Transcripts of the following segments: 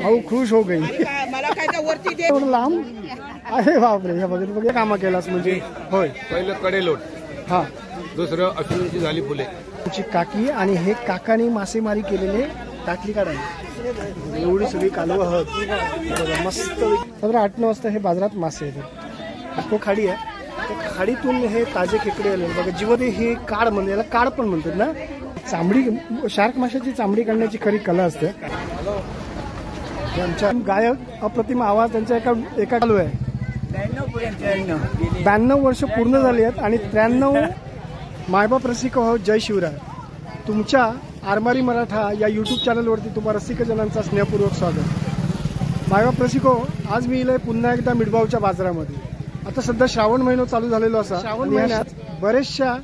भाऊ खुश हो गई मला काय वरती दे लांब अरे बापरे ह्या बघितलं बघ कामा केलास म्हणजे होय पहिलं कडेलोट हा दुसरं अश्विनीची झाली फुले तुमची काकी आणि हे काकानी मासेमारी केलेले ताटली काढायला एवढी सगळी कालवं आहात मस्त 8-9 वाजता हे बाजारात मासे येतात तो खाडी आहे त्या खाडीतून हे ताजे खेकडे आले बघा जीवते हे काड म्हणजे याला काड पण म्हणतात ना चांबडी शार्क माशाची चांबडी काढण्याची खरी कला असते त्यांच्या गायक अप्रतिम आवाज त्यांच्या एका चालू आहे 92 वर्ष पूर्ण झाली आहेत आणि 93 मायबाप रसिक हो जय शिवराय तुमच्या आरमारी मराठा या यूट्यूब चॅनलवरती तुम्हा रसिकजनांचा स्नेहपूर्वक स्वागत मायबाप रसिको आज मी इले पुन्हा एकदा मिडबावच्या बाजारामध्ये आता सध्या श्रावण महिना चालू झालेलो असा श्रावण महिन्यात बरेचशा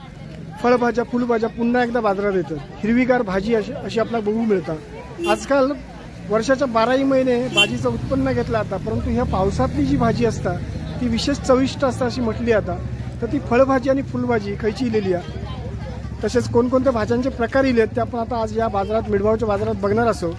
फळभाज्या फुलभाज्या पुन्हा एकदा बाजारात येतात हिरवीगार भाजी अशी आपल्याला बघू मिळतात आजकाल वर्षाच्या 12ही महिने भाजीचं उत्पन्न घेतलं आता परंतु ह्या पावसातली जी भाजी असता ती विशेष चविष्ट असता अशी म्हटली आता तर ती फळभाजी आणि फुलभाजी खायची इलेली आहे तसेच कोणकोणत्या भाज्यांचे प्रकार इले आहेत ते आपण आता आज या बाजारात मिडबावच्या बाजारात बघणार असो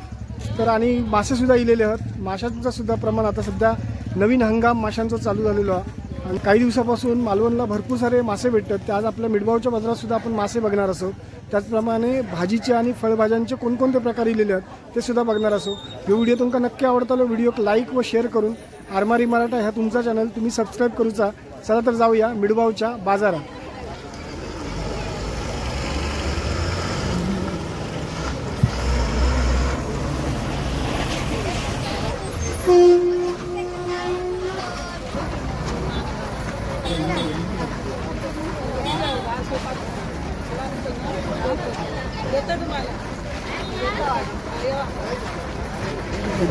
तर आणि मासे सुद्धा इलेले आहेत माशांचं सुद्धा प्रमाण आता सध्या नवीन हंगाम माशांचं चालू झालेलो आहे आणि काही दिवसापासून मालवणला भरपूर सारे मासे भेटतात ते आज आपल्या मिडबावच्या बाजारात सुद्धा आपण मासे बघणार असो त्याचप्रमाणे भाजीचे आणि फळभाज्यांचे कोणकोणते प्रकार इलेले आहेत ते सुद्धा बघणार असो हे व्हिडिओ तुमका नक्की आवडतालो व्हिडिओ लाईक व शेअर करून आरमारी मराठा ह्या तुमचा चॅनल तुम्ही सबस्क्राईब करूचा चला तर जाऊया मिडबावच्या बाजारात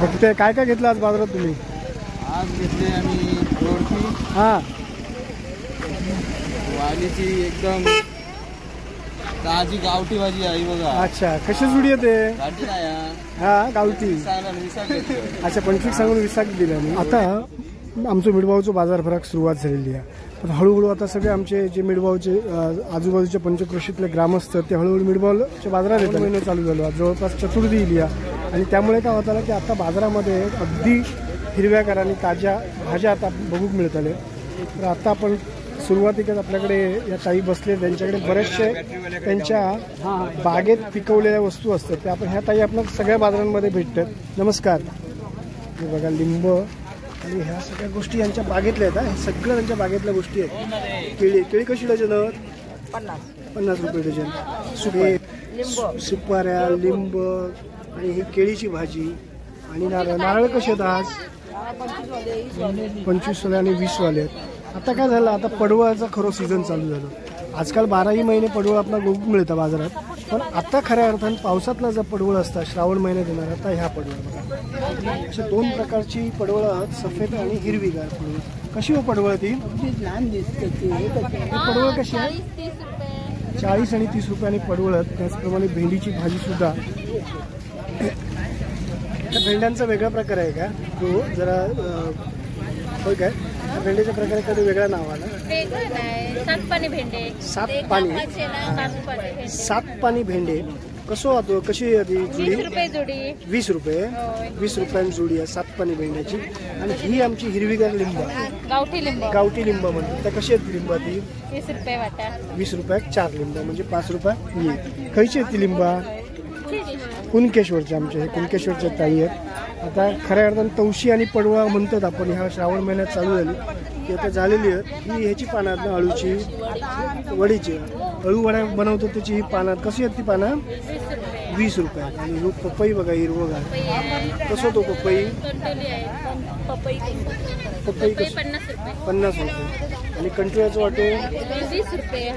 बघते काय काय घेतलं आज बाजारात तुम्ही आज घेतले आम्ही दोडकी हा वालीची एकदम ताजी गावठी भाजी आहे बघा अच्छा कशी जुडी येते गाठी नाही हा गावठी अच्छा 25 सांगून 20 दिल्या मी आता आमचं मिडबावचं बाजार भराक सुरुवात झालेली आहे पण हळूहळू आता सगळे आमचे जे मिडबावचे आजूबाजूच्या पंचक्रोशीतले ग्रामस्थ ते हळूहळू मिडबावच्या बाजारात येतात महिने चालू झालो जवळपास चतुर्थी इली आणि त्यामुळे काय होतं की आता बाजारामध्ये अगदी हिरव्यागार आणि ताज्या भाज्या आता बघू मिळताले तर आता आपण सुरुवातीलाच आपल्याकडे या ताई बसले त्यांच्याकडे बरेचसे त्यांच्या बागेत पिकवलेल्या वस्तू असतात त्या आपण ह्या ताई आपल्या सगळ्या बाजारांमध्ये भेटतात नमस्कार हे बघा लिंब आणि ह्या सगळ्या गोष्टी यांच्या बागेतल्या आहेत हे सगळं त्यांच्या बागेतल्या गोष्टी आहेत केळी कशी डझन 50 रुपये डझन सुपाऱ्या लिंब आणि ही केळीची भाजी आणि नारळ कसे आहेत आज 25 वाले आणि 20 वाले आहेत आता काय झालं आता पडवळाचा खरं सीझन चालू झालं आजकाल 12ही महिने पडवळ आपला बघू मिळतं बाजारात पण आता खऱ्या अर्थाने पावसातला जर पडवळ असता श्रावण महिन्यात येणार आता ह्या पडवळ बघा अशा 2 प्रकारची पडवळ आहेत सफेद आणि हिरवीगार पडवळ कशी हो पडवळ ती लहान दिसते पडवळ कशी आहे 40 आणि 30 रुपयांनी पडवळ आहेत त्याचप्रमाणे भेंडीची भाजी सुद्धा त्या भेंड्यांचा वेगळा प्रकार आहे का तो जरा होय काय भेंडीच्या प्रकारे कधी वेगळा नाव आला सात पाणी भेंडे कसो होतो कशी जुडी 20 रुपये 20 रुपयांची जुडी आहे 7 पाणी भेंड्याची आणि ही आमची हिरवीगार लिंब गावठी लिंब म्हणतात त्या कशी आहेत लिंबा ती 20 रुपयात 4 लिंब म्हणजे 5 रुपये खयची आहेत ती लिंबा कुणकेश्वरचे आमचे हे कुणकेश्वरचे ताई आहेत आता खऱ्या अर्थानं तवशी आणि पडवळा म्हणतात आपण ह्या श्रावण महिन्यात चालू झाली ती आता झालेली आहेत ही ह्याची पानं आहेत ना अळूची वडीची अळू वड्या बनवतो त्याची ही पानं कशी आहेत ती पानं 20 रुपयात आणि ही पपई बघा हिरवगार कसं तो पपई 50 रुपये आणि कंटुळ्याचं वाटे 20 रुपये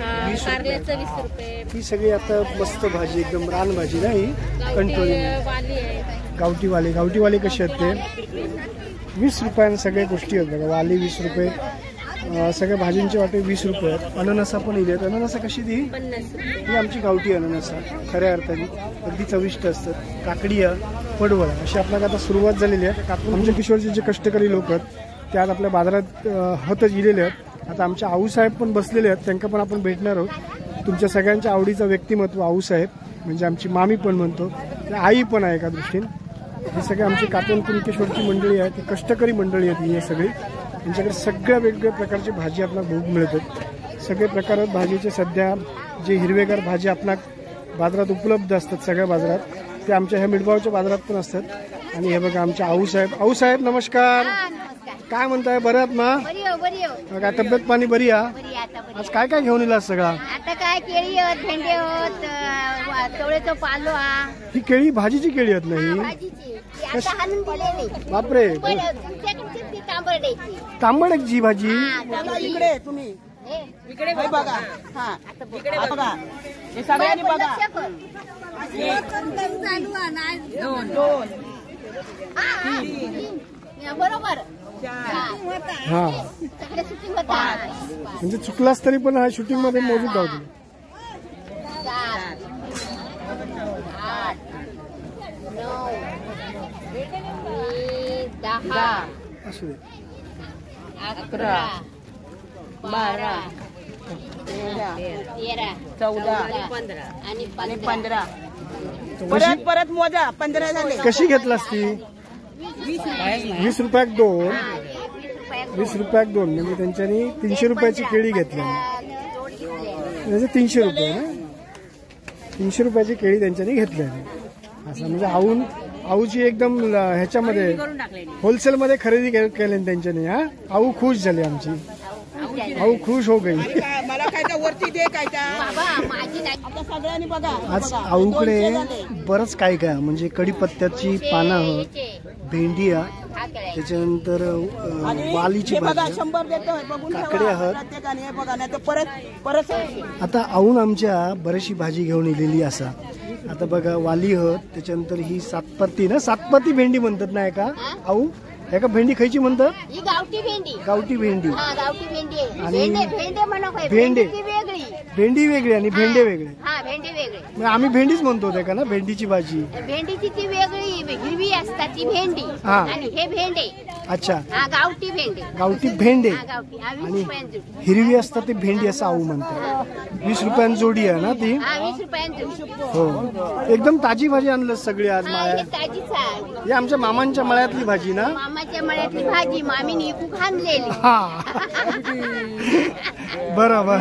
कारल्याचं 20 रुपये ही सगळी आता मस्त भाजी एकदम रान भाजी ना ही कंटोळी गावठी वाली कशी आहेत ते 20 रुपयाने सगळ्या गोष्टी आहेत बघा वाली 20 रुपये सगळ्या भाजींचे वाटे 20 रुपये आहेत अननसा पण इले आहेत अननसा कशी ती ही आमची गावठी अननसा खऱ्या अर्थाने अगदी चविष्ट असतात काकडी पडवळ अशी आपल्याला आता सुरुवात झालेली आहे आमच्या किशोरचे जे कष्टकरी लोक आहेत ते आज आपल्या बाजारात हतच इलेले आहेत आता आमच्या आऊसाहेब पण बसलेले आहेत त्यांना पण आपण भेटणार आहोत तुमच्या सगळ्यांच्या आवडीचं व्यक्तिमत्व आऊसाहेब म्हणजे आमची मामी पण म्हणतो आई पण आहे एका दृष्टीने ही सगळी आमची कातवन कुणकेश्वरची मंडळी आहे, ती कष्टकरी मंडळी आहेत ही सगळी. त्यांच्याकडे सगळ्या वेगवेगळ्या प्रकारची भाजी आपल्याला भोग मिळतात. सगळे प्रकार आहेत भाजीचे. सध्या जे हिरवेगार भाजी आपल्या बाजारात उपलब्ध असतात सगळ्या बाजारात, ते आमच्या ह्या मिठबावच्या बाजारात पण असतात. आणि हे बघा आमच्या आऊ साहेब नमस्कार. काय म्हणताय, बरं आहात ना? काय तब्येत पाणी बरी आहे? आज काय काय घेऊन येला सगळा? आता काय केळी होत, भेंडे होत, चवळेचं पालो हा. ही केळी भाजीची केळी आहेत नाही? भाजीची आता हाणून दिलेली. बापरे, तुमच्याकडची तांबरड्याची. तांबड्याची भाजी. इकडे तुम्ही इकडे बघा. हा इकडे बघा, हे सगळ्यांनी बघा. दोन बरोबर. हा म्हणजे चुकलास तरी पण हा शूटिंग मध्ये मौजूद गावतो. 10 असू दे. 11 12 13 14 आणि 15. परत मोजा. 15 झाले. कशी घेतलास ती? 20 रुपयाक 2. 20 रुपयाक 2 म्हणजे त्यांच्यानी 300 रुपयाची केळी घेतली. म्हणजे 300 रुपये 300 रुपयाची केळी त्यांच्यानी घेतली असं. म्हणजे आऊची एकदम ह्याच्यामध्ये होलसेलमध्ये खरेदी केली त्यांच्यानी. हा, आऊ खुश झाली आमची. आऊ खुश हो गई. मला काय वरती दे काय आता सगळ्यांनी बघा. आज आऊकडे बरंच काय काय म्हणजे कढीपत्त्याची पानं आहोत, भेंडी आहे, त्याच्यानंतर वालीची भाजी, 100 देतो. बघून काकडे आहात. प्रत्येकाने बघा नाही तर परत आता आऊन आमच्या बरीचशी भाजी घेऊन येलेली असा. आता बघा वाली आहोत, त्याच्यानंतर ही सातपत्ती ना, सातपत्ती भेंडी म्हणतात ना एका आऊ. एका भेंडी खायची म्हणतात? ही गावठी भेंडी. गावठी भेंडी. हा गावठी भेंडी आहे. आणि भेंडे म्हणा काय, भेंडे वेगळी. भेंडी वेगळी आणि भेंडे वेगळे. हा भेंडी वेगळी. मग आम्ही भेंडीच म्हणतो ते का ना, भेंडीची भाजी. भेंडीची ती वेगळी हिरवी असतात ती भेंडी. हा. आणि हे भेंडे. अच्छा, हा गावठी भेंडी. गावठी भेंडे. हा गावठी. हा 20 आणि रुपयांची. हिरवी असतात ती भेंडी असं आऊ म्हणतात. 20 रुपयांची जोडी आहे ना ती. हा 20 रुपयांची. हो, एकदम ताजी भाजी आणलं सगळी आज हा माया. हे ताजीच आहे. ही आमच्या मामांच्या मळ्यातली भाजी ना. मामाच्या मळ्यातली भाजी मामीने इकून आणलेली. हा बरोबर.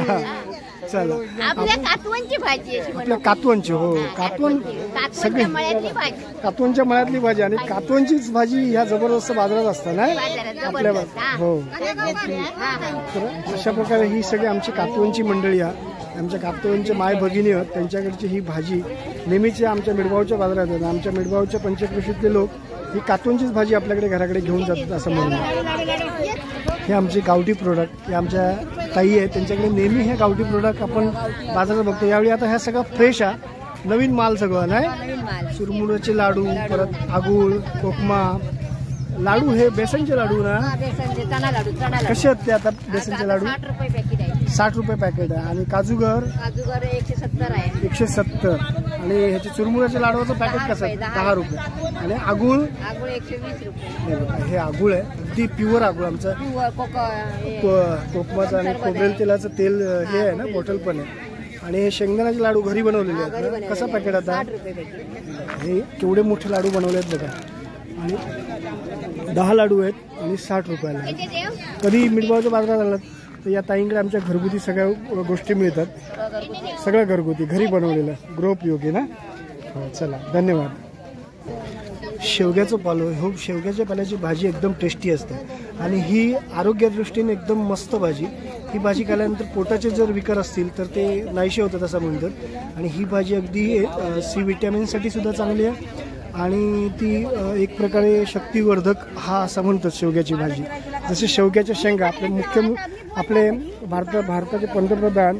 चला, आपल्या कातवांची भाजी अशी आपल्या कातवनची. हो, कातवन सगळी कातवांच्या मळ्यातली भाजी. कातवनच्या मळ्यातली भाजी आणि कातवनचीच भाजी ह्या जबरदस्त बाजारात असतात ना बाजारात आपल्या. जबरदस्त. हा. हो, हा, हा. तर अशा प्रकारे ही सगळी आमची कातवनची मंडळी आहे. आमच्या कातवनचे माय भगिनी आहेत, त्यांच्याकडची ही भाजी नेहमीची आमच्या मिडबावच्या बाजारात आहेत. आमच्या मिडबावच्या पंचक्रोशीतले लोक ही कातवनचीच भाजी आपल्याकडे घराकडे घेऊन जातात असं म्हणून. हे आमचे गावठी प्रोडक्ट, हे आमच्या ताई आहेत, त्यांच्याकडे नेहमी हे गावठी प्रोडक्ट आपण बाजारात बघतो. यावेळी आता ह्या सगळं फ्रेश आहे, नवीन माल सगळं नाही. चुरमुऱ्याचे लाडू, परत आगुळ, कोकमा लाडू, हे बेसनचे लाडू ना. कसे आहेत ते आता बेसनचे लाडू? 60 रुपये पॅकेट आहे. 60 रुपये पॅकेट आहे. आणि काजूगर 170 आहे. 170. आणि ह्याचे चुरमुऱ्याचे लाडूचं पॅकेट कसं आहे? 10 रुपये. आणि आगुळ 120 रुपये. हे आगुळ आहे, अगदी प्युअर आगुळ आमचं. कोकमाचं आणि खोबरेल तेलाचं तेल हे आहे ना, बॉटल पण आहे. आणि शेंगदाण्याचे लाडू घरी बनवलेले आहेत. कसा पॅकेट आता? हे केवढे मोठे लाडू बनवले आहेत बघा. आणि 10 लाडू आहेत आणि 60 रुपयाला. कधी मिठबावच्या बाजारात आलात तर या ताईंकडे आमच्या घरगुती सगळ्या गोष्टी मिळतात. सगळं घरगुती घरी बनवलेलं, गृहोपयोगी ना. हो, चला, धन्यवाद. शेवग्याचं पालो, हो, शेवग्याच्या पाल्याची भाजी एकदम टेस्टी असते आणि ही आरोग्यादृष्टीने एकदम मस्त भाजी. ही भाजी खाल्ल्यानंतर पोटाचे जर विकार असतील तर ते नाहीसे होतात असं म्हणतात. आणि ही भाजी अगदी सी विटॅमिनसाठी सुद्धा चांगली आहे आणि ती एक प्रकारे शक्तिवर्धक हा असं म्हणतात शेवग्याची भाजी. जसे शेवग्याच्या शेंगा आपले भारताचे पंतप्रधान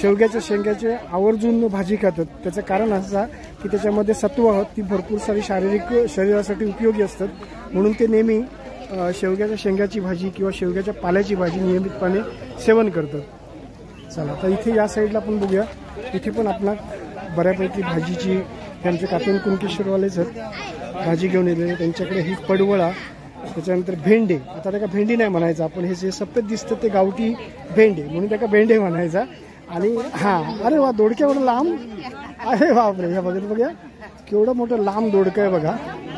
शेवग्याच्या शेंगाचे आवर्जून भाजी खातात. त्याचं कारण असं की त्याच्यामध्ये सत्व आहेत, ती भरपूर सारी शरीरासाठी उपयोगी असतात. म्हणून ते नेहमी शेवग्याच्या शेंगाची भाजी किंवा शेवग्याच्या पाल्याची भाजी नियमितपणे सेवन करतात. चला, तर इथे या साईडला आपण बघूया. इथे पण आपला बऱ्यापैकी भाजीची त्यांचे कातवन कुणकेश्वरवालेच आहेत, भाजी घेऊन येलेले. त्यांच्याकडे ही पडवळा, त्याच्यानंतर भेंडे. आता त्याला भेंडी नाही म्हणायचं आपण, हे जे सफेद दिसतं ते गावठी भेंडे म्हणून त्याला भेंडे म्हणायचा. आणि हां, अरे वा, दोडक्यावर लांब. अरे बापरे, ह्या बघत बघा केवढं मोठं लांब दोडकं आहे बघा.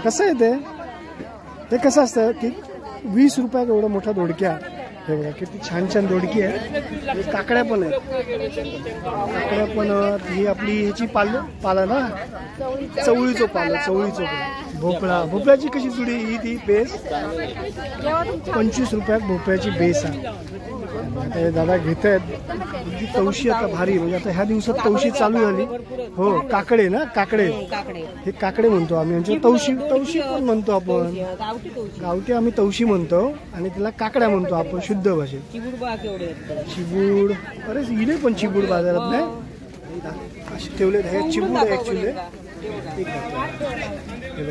कसं आहे ते कसं असतं की 20 रुपयात एवढं मोठा दोडक्या. हे बघा किती छान छान दोडकी आहे. काकड्या पण आहेत. काकड्या पण ही आपली ह्याची पाला ना, चवळीचं पाला. भोपळ्याची कशी जुडी ही ती बेस 25 रुपयात भोपळ्याची बेस आहे. आता हे दादा घेत आहेत. अगदी तवशी आता भारी, म्हणजे आता ह्या दिवसात तवशी चालू झाली. हो काकडे ना, काकडे हे काकडे म्हणतो आम्ही. म्हणजे तवशी पण म्हणतो आपण. गावठी आम्ही तवशी म्हणतो आणि त्याला काकड्या म्हणतो आपण शुद्ध भाषेत. चिबूड, अरे इले पण चिबूड बाजारात नाही असे ठेवले. हे चिबूड आहे ऍक्च्युली.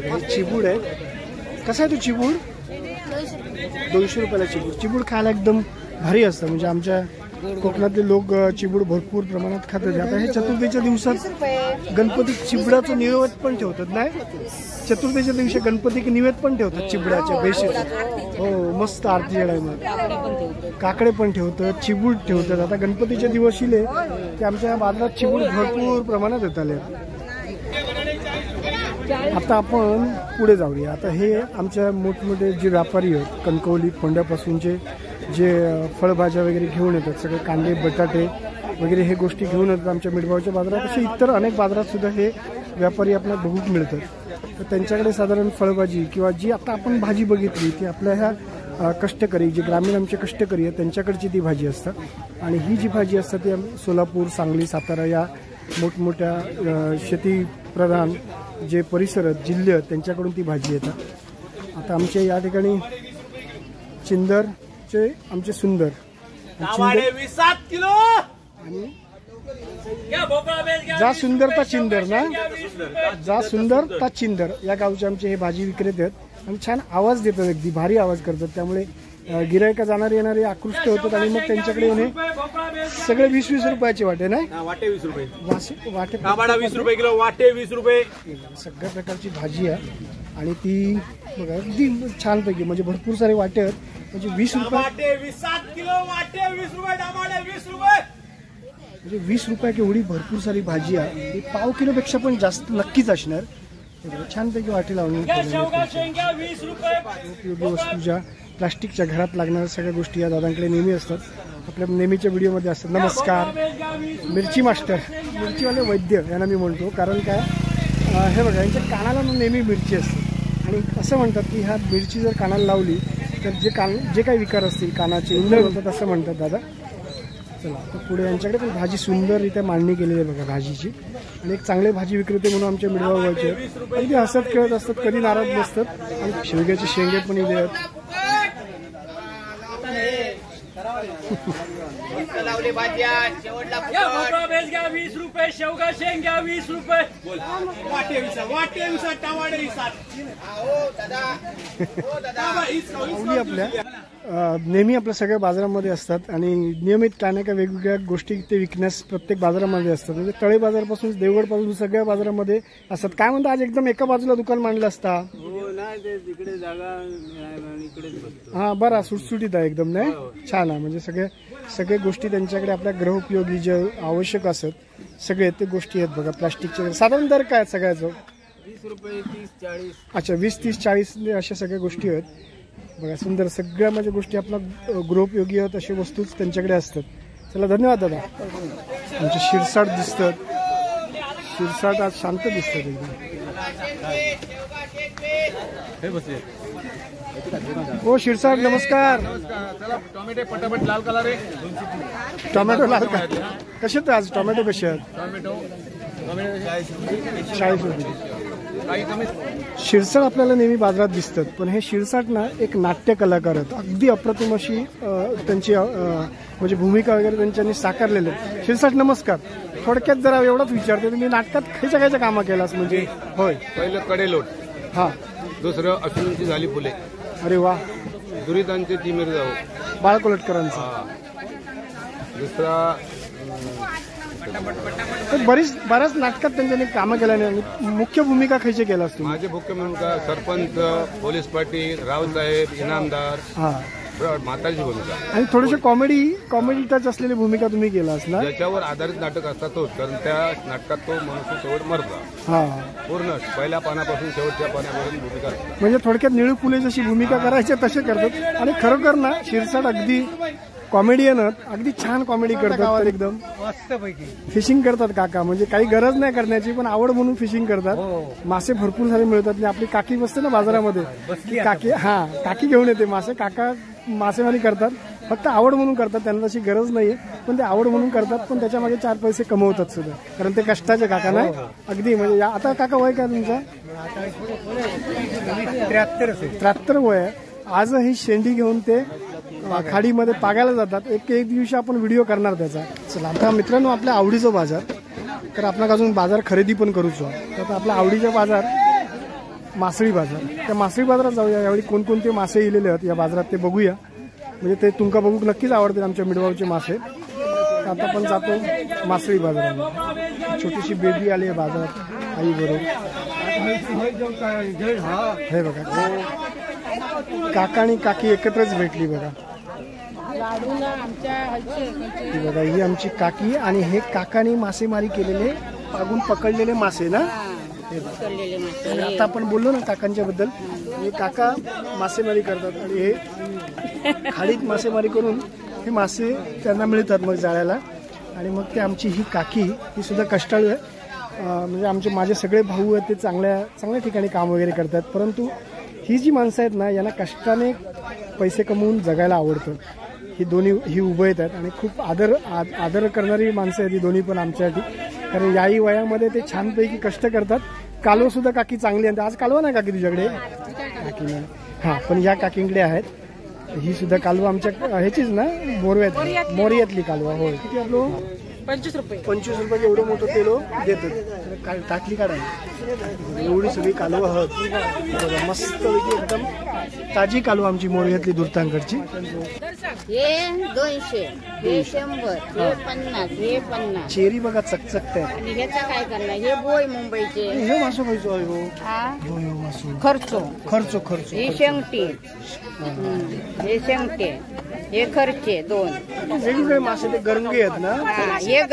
हे चिबूड आहे. कसा आहे तो चिबूड? 200 रुपयाला चिबूड. चिबूड खायला एकदम भारी असतं. म्हणजे आमच्या कोकणातले लोक चिबूड भरपूर प्रमाणात खातात. आता हे चतुर्थीच्या दिवसात गणपती चिबडाचं निवेद पण ठेवतात. नाही, चतुर्थीच्या दिवशी गणपती निवेद पण ठेवतात चिबडाच्या बेशीचं. हो मस्त आरती टायमात काकडे पण ठेवतात, चिबूड ठेवतात. आता गणपतीच्या दिवशीले ते आमच्या बाजारात चिबूड भरपूर प्रमाणात येत आले. आता आपण पुढे जाऊया. आता हे आमच्या मोठमोठे जे व्यापारी आहेत कणकवली फोंड्यापासूनचे जे फळभाज्या वगैरे घेऊन येतात, सगळे कांदे बटाटे वगैरे हे गोष्टी घेऊन येतात आमच्या मिठगावच्या बाजारात. असे इतर अनेक बाजारात सुद्धा हे व्यापारी आपल्याला बघूक मिळतात. तर त्यांच्याकडे साधारण फळभाजी किंवा जी आता आपण भाजी बघितली ती आपल्या ह्या कष्टकरी जे ग्रामीण आमचे कष्टकरी आहेत त्यांच्याकडची ती भाजी असतात. आणि ही जी भाजी असतात ती सोलापूर, सांगली, सातारा या मोठमोठ्या शेतीप्रधान जे परिसर आहेत, जिल्हे आहेत त्यांच्याकडून ती भाजी येतात. आता आमच्या या ठिकाणी चिंदरचे आमचे सुंदर आणि जा सुंदर ता चिंदर ना, जा सुंदर ता चिंदर या गावचे आमचे हे भाजी विक्रेते आहेत. आणि छान आवाज देतात, अगदी भारी आवाज करतात. त्यामुळे गिरायका जाणारे येणारे आकृष्ट होतात. आणि मग त्यांच्याकडे येणे सगळे 20-20 रुपयाचे वाटे ना, वाटे 20 रुपये, वाटे 20 रुपये किलो, वाटे 20 रुपये. सगळ्या प्रकारची भाजी आहे. आणि ती बघा अगदी छानपैकी म्हणजे भरपूर सारे वाटे आहेत. म्हणजे 20 रुपये वाटे 20 किलो, वाटे 20 रुपये, टमाटे 20 रुपये. म्हणजे 20 रुपये एवढी भरपूर सारी भाजी आहे. ती पाव किलोपेक्षा पण जास्त नक्कीच असणार. छानपैकी वाटी लावून उपयोगी वस्तू ज्या प्लास्टिकच्या घरात लागणाऱ्या सगळ्या गोष्टी या दादांकडे नेहमी असतात. आपल्या नेहमीच्या व्हिडिओमध्ये असतात. नमस्कार मिरची मास्टर, मिरचीवाले वैद्य यांना मी म्हणतो. कारण काय हे बघा यांच्या कानाला नेहमी मिरची असते. आणि असं म्हणतात की ह्या मिरची जर कानाला लावली तर जे काही विकार असतील कानाचे इंदळ होतात असं म्हणतात दादा. चला तर पुढे यांच्याकडे पण भाजी सुंदररित्या मांडणी केलेली आहे बघा भाजीची. आणि एक चांगले भाजी विक्रेते म्हणून आमच्या मिळवायचे अगदी हसत खेळत असतात, कधी नाराज नसतात. आणि शेवग्याचे शेंगे पण इथे आहेत. लावले भाज्या शेवटला 20 रुपये, शेवगा शेंगा 20 रुपये, वाटे 20 टमाटे 20. आपल्या नेहमी आपल्या सगळ्या बाजारामध्ये असतात आणि नियमित काय ना काय वेगवेगळ्या गोष्टी ते विकण्यास प्रत्येक बाजारामध्ये असतात. म्हणजे तळे बाजारापासून देवगडपासून सगळ्या बाजारामध्ये असतात. काय म्हणता आज एकदम एका बाजूला दुकान मांडलं असता? हा बरा सुटसुटीत आहे एकदम नाही, छान आहे. म्हणजे सगळे गोष्टी त्यांच्याकडे आपल्या गृहोपयोगी जे आवश्यक असतात सगळे ते गोष्टी आहेत बघा. प्लास्टिकचे साधारण दर काय सगळ्याचं? 20 रुपये, 30, 40. अच्छा 20, 30, 40 अशा सगळ्या गोष्टी आहेत बघा. सुंदर सगळ्या माझ्या गोष्टी आपला गृहोपयोगी आहेत अशा वस्तूच त्यांच्याकडे असतात. चला धन्यवाद दादा. आमचे शिरसाट दिसतात. शिरसाट आज शांत दिसतात एकदम. हो शिरसाट नमस्कार. टोमॅटो पटापट लाल कलर आहे. टोमॅटो लाल का कसे आहेत आज? टोमॅटो कसे आहेत? टोमॅटो 40 रुपये. शिरसाट आपल्याला नेहमी बाजारात दिसतात. पण हे शिरसाट ना एक नाट्य कलाकार आहेत. अगदी अप्रतिम अशी त्यांची म्हणजे भूमिका वगैरे त्यांच्यानी साकारलेले. शिरसाट नमस्कार. थोडक्यात जरा एवढंच विचारते तुम्ही नाटकात खायच्या कामं केलास म्हणजे? होय पहिलं कडेलोट, हा. दुसरं अश्विनीची झाली फुले. अरे वा. दुरितांचे तिमिर जाऊ बाळ कोलटकरांचा. दुसरा बऱ्याच नाटकात त्यांच्यानी कामं केल्याने. आणि मुख्य भूमिका खायचे केलास तुम्ही? माझे मुख्य भूमिका सरपंच, पोलीस पाटील, रावसाहेब, इनामदार, हा म्हातारीची भूमिका आणि थोडेसे कॉमेडी टच असलेली भूमिका तुम्ही केला असणार. ज्याच्यावर आधारित नाटक असतात तोच, कारण त्या नाटकात तो मनुष्य शेवट मरतो. हा पूर्ण पहिल्या पानापासून शेवटच्या पानापर्यंत भूमिका असतात. म्हणजे थोडक्यात निळू फुले जशी भूमिका करायची तसे करतात. आणि खरोखर ना शिरसाट अगदी कॉमेडियन अगदी छान कॉमेडी करतात. एकदम फिशिंग करतात काका, म्हणजे काही गरज नाही करण्याची पण आवड म्हणून फिशिंग करतात. मासे भरपूर सारे मिळतात. आणि आपली काकी बसते ना बाजारामध्ये, काकी घेऊन येते मासे. काका मासेमारी करतात, फक्त आवड म्हणून करतात, त्यांना तशी गरज नाहीये पण ते आवड म्हणून करतात. पण त्याच्या मागे 4 पैसे कमवतात सुद्धा, कारण ते कष्टाचे काका नाही अगदी. म्हणजे आता काका वय काय तुमचा? 73 वय आहे. आज ही शेंडी घेऊन ते खाडीमध्ये पागायला जातात. एक दिवशी आपण व्हिडिओ करणार त्याचा. चला आता मित्रांनो, आपल्या आवडीचा बाजार, तर आपण अजून बाजार खरेदी पण करूच. तर आपला आवडीचा बाजार मासळी बाजार. त्या मासळी बाजारात जाऊया. यावेळी कोणकोणते मासे इलेले आहेत या बाजारात ते बघूया. म्हणजे ते तुमका बघूक नक्कीच आवडतील आमच्या मिडगावचे मासे. आता आपण जातो मासळी बाजारात. छोटीशी बेबी आली आहे बाजारात आई बरोबर. हे बघा, काका आणि काकी एकत्रच भेटली बघा. ही बघा, ही आमची काकी आणि हे काकाने मासेमारी केलेले, पागून पकडलेले मासे ना. आणि आता आपण बोललो ना काकांच्या बद्दल, हे काका मासेमारी करतात आणि हे खाडीत मासेमारी करून हे मासे त्यांना मिळतात मग जाळ्याला. आणि मग ते आमची ही काकी, ही सुद्धा कष्टाळू आहे. म्हणजे माझे सगळे भाऊ आहेत ते चांगल्या ठिकाणी काम वगैरे करतात. परंतु ही जी माणसं आहेत ना, यांना कष्टाने पैसे कमवून जगायला आवडतं. ही उभं आहेत आणि खूप आदर करणारी माणसं आहेत ही दोन्ही पण आमच्यासाठी. कारण याही वयामध्ये ते छानपैकी कष्ट करतात. कालवा सुद्धा काकी चांगली आहे. आज कालवा नाही काकी तुझ्याकडे? काकी नाही. हां, पण ह्या काकींकडे आहेत. ही सुद्धा कालवा आमच्या ह्याचीच ना, मोरयातली कालवा. होय. किती आपलं? 25 रुपये एवढं मोठं तेलो देतात. टाकली काढायला एवढी सगळी कालवं आहात. मस्त एकदम ताजी कालवा आमची मोरयातली दुर्तांकडची. हे 200, हे 100, हे 50, हे 50. चेरी बघा चकचकत आहे. आणि ह्याचा काय करणार? हे बोय मुंबईचे. हे मासो खायचो आहे हो. मासो खर्चो ही शेंगटी, हे शेंगटे, हे खर्चे 2. वेगवेगळे मासे ते गरंगे आहेत ना. हे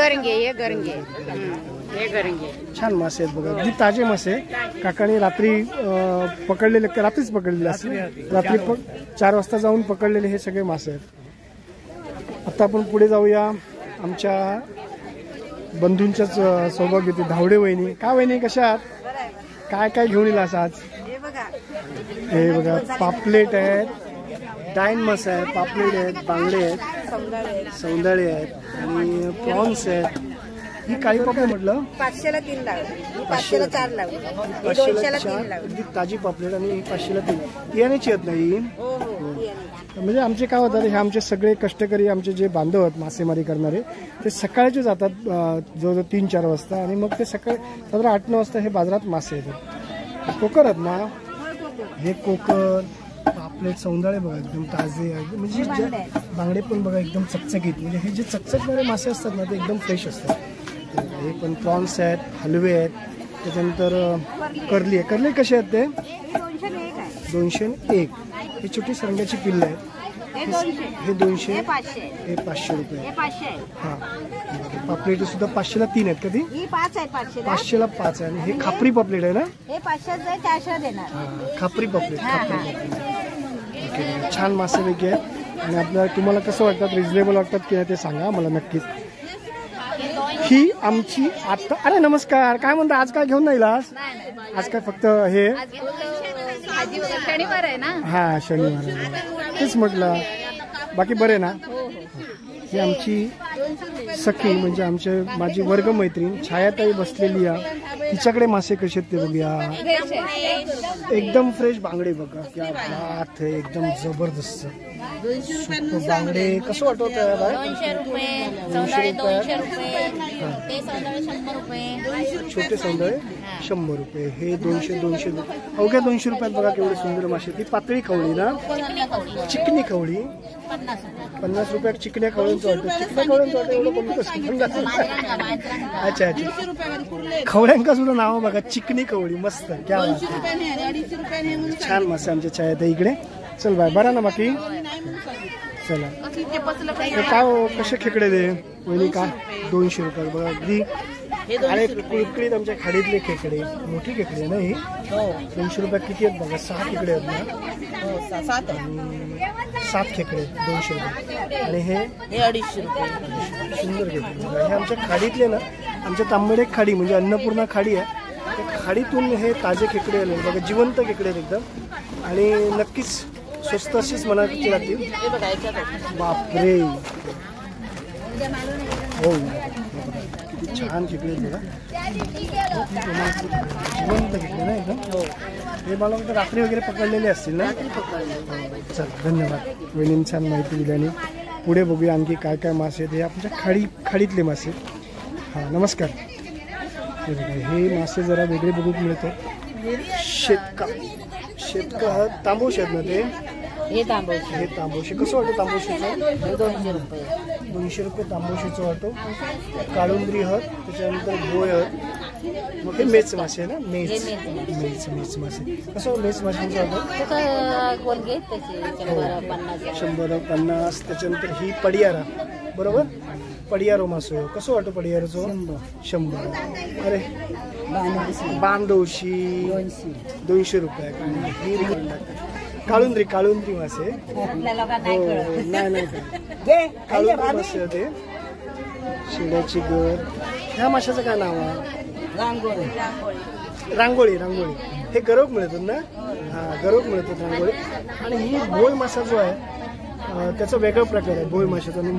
गरंगे. छान मासे आहेत बघा, अगदी ताजे मासे. काकाने रात्रीच पकडलेले असले. रात्री 4 वाजता जाऊन पकडलेले हे सगळे मासे आहेत. आता आपण पुढे जाऊया. आमच्या बंधूंच्याच सौभाग्य होती धावडे वहिनी. का वहिनी कशा आहात? काय घेऊन येईल असं आज? हे बघा, पापलेट आहेत, डाईन मासे आहेत, पापलेट आहेत, बांगडे आहेत, सौंदाळे आहेत आणि प्रॉन्स आहेत. ही काळी पापलेट म्हटलं 500ला 3 लावली, 500ला 4 लावली, 200ला 3 लावली. अगदी ताजी पापलेट आणि 500ला 3. बियाण्याची आहेत नाही. म्हणजे आमचे काय होतात, हे आमचे सगळे कष्टकरी आमचे जे बांधव आहेत मासेमारी करणारे, ते सकाळचे जातात जवळजवळ 3-4 वाजता आणि मग ते सकाळी साधारण 8-9 वाजता हे बाजारात मासे येतात. कोकर आहेत ना, हे कोकर, पापलेट, सौंदाळे बघा एकदम ताजे. म्हणजे बांगडे पण बघा एकदम चकचकीत. म्हणजे हे जे चकचकणारे मासे असतात ना ते एकदम फ्रेश असतात. हे पण प्रॉन्स आहेत, हलवे आहेत, त्याच्यानंतर करली आहे. करली कसे आहेत ते? 201. ही छोटी सरंग्याची पिल्लं आहेत. हे 200, हे 500 रुपये. हां, पापलेट सुद्धा 500ला 3 आहेत. कधी 500ला 5 आहे. आणि हे खापरी पापलेट आहे ना. हे 500 देणार. खापरी पापलेट. ओके, छान मासेपैकी आहेत. आणि आपल्याला तुम्हाला कसं वाटतात, रिजनेबल वाटतात की नाही ते सांगा मला नक्कीच. ही आमची आता. अरे नमस्कार, काय म्हणता? आज काय घेऊन नाही आज काय फक्त हे शनिवार आहे ना. हा, शनिवार आहे. तेच म्हटलं. बाकी बरे ना? ही आमची सखी म्हणजे माझी वर्गमैत्रीण छायाताई बसलेली आहे. तिच्याकडे मासे कसे आहेत ते बघूया. एकदम फ्रेश बांगडे बघा, क्या बात आहे, एकदम जबरदस्त. बांगडे कसं वाटत? 200 रुपये, सौंदाळे 200 रुपये, ते सौंदाळे 100 रुपये, छोटे सौंदाळे 100 रुपये. हे 200 अवघ्या 200 रुपयात बघा केवढे सुंदर मासे. ती पातळी खवळी ना, चिकनी खवळी 50 रुपयात. चिकण्या खवळ्यांचं वाटतं, चिकण्या खवळ्यांचं वाटतं एवढं कमी कसं? अच्छा, खवळ्यांका सुद्धा नाव बघा, चिकनी खवळी. मस्त, क्या छान मासे आमच्या छायाताई इकडे. चल बाय, बरा ना बाकी? चला हे काय हो, कसे खेकडे दे वहिनी का 200 रुपये बघा अगदी. अरे कुळकुळीत आमच्या खाडीतले खेकडे, मोठी खेकडे आहे ना ही. 200 रुपयात किती आहेत बघा, 6 खेकडे आहेत ना. 7 खेकडे 200 रुपये. आणि हे 250 रुपये. सुंदर खेकडे बघा. हे आमच्या खाडीतले ना, आमच्या तांबडे खाडी म्हणजे अन्नपूर्णा खाडी आहे, त्या खाडीतून हे ताजे खेकडे आले बघा, जिवंत खेकडे आहेत एकदम. आणि नक्कीच स्वस्त अशीच म्हणायची लागतील. बापरे हो, किती छान खेकडे आहेत बघा, जिवंत खेकडे ना एकदम. हे मला वाटतं रात्री वगैरे पकडलेले असतील ना. चल धन्यवाद वहिनींनी छान माहिती दिल्याने. पुढे बघूया आणखी काय काय मासे आहेत. हे आमच्या खाडीतले मासे. हां नमस्कार. हे मासे जरा वेगळे बघूक मिळतात. शेतका हा तांबूस आहेत ना ते. हे तांबूस. हे तांबूशी कसं वाटतं तांबूशीचं? 200 रुपये. 200 रुपये तांबूशीचं वाटतं. काळुंद्री हत, त्याच्यानंतर बोय हत. मग हे मेच मासे आहे ना, मेच मासे. कसं मेच माशांचं वाटतं? 150. त्याच्यानंतर ही पडियारा बरोबर, पडियारो मासो. कसं वाटतं पडियारोचं? 100. अरे बांधवशी 200 रुपये. आणि ही काळुंद्री मासे. नाही काळुंद्री मासे होते. शिड्याची गर. ह्या माशाचं काय नाव आहे? रांगोळी. हे गरोक मिळतात ना. हा गरोक मिळतात रांगोळी. आणि ही भोय मासा जो आहे त्याचा वेगळा प्रकार आहे भोय माशाचा. आणि